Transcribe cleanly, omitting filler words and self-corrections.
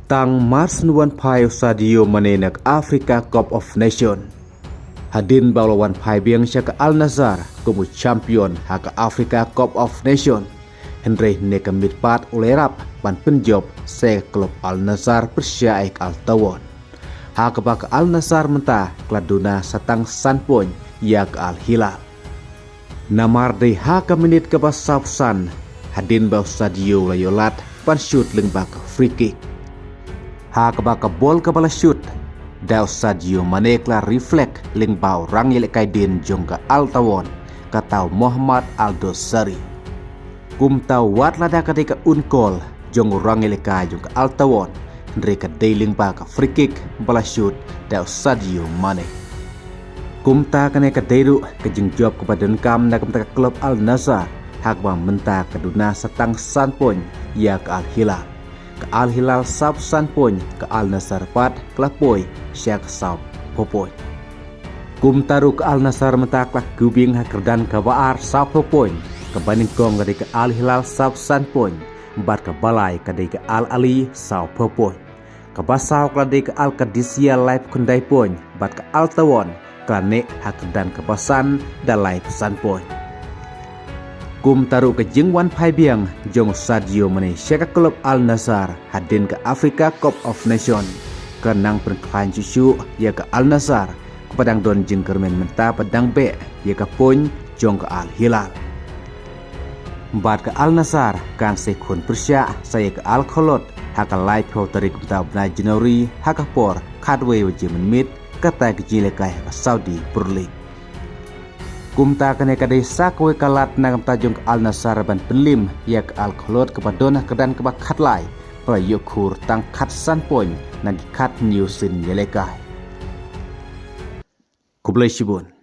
Tang Mars nuan pai Sadio Mane nak Africa Cup of Nation. Hadin balawan pai biang syaka Al Nassr kumu champion haka Africa Cup of Nation. Henry neka mitpat ulerap ban penjob se klub Al Nassr Persia ek Al Tawon. Haka baka Al Nassr mentah kladuna satang sanpon yak Al Hilal. Namar de haka menit ke basapsan hadin bau Sadio layolat pan shoot lengbak free kick. Haka baka bol ke bala shoot daw Sadio Mane kla reflect lengbau rang yelek kaidin jongka Al Tawon katau Muhammad Al-Dosari. Kum tau wat lada ketika unkol jong rang yelek jongka Al Tawon mereka dealing baka free kick bala shoot daw Sadio Mane. Kum ta kene ka deru ke jengjob kepada kam nak mentaka klub Al Nassr hak bang mentah keduna setang sanpon ya ke Al Hilal. Ke Al Hilal sab sanpon ke Al Nassr pat klapoi syak sab popoi. Kum taru ke Al Nassr mentah klak gubing hakerdan ke waar sab popoi ke banding kong ke Al Hilal sab sanpon bat ke balai ke Al Ali sab popoi. Ke basau ke Al Qadisiyah live kundai pon bat ke Al Tawon klane hakerdan ke basan dalai pesan pon. Kum taruh ke jengwan pai biang jong Sadio Mane syaka klub Al Nassr hadin ke Africa Cup of Nation kenang perkelahan cucu ya ke Al Nassr kepadang don jeng kermen mentah padang be ya ke pun jong ke Al Hilal. Bat ke Al Nassr kan sekun Persia saya ke Al Kholot haka live ho tarik mentah bna Januari haka por kadwe wajimen mit kata kejilekai ke Saudi Pro League. Kumta kene kadai sakwe kalat nagam tajung Al Nassr ban penlim yak Al Kholot kepadona kedan kebak khatlai prayokur tang khat sanpon nagi khat new sin yelekai. Kublai Shibun.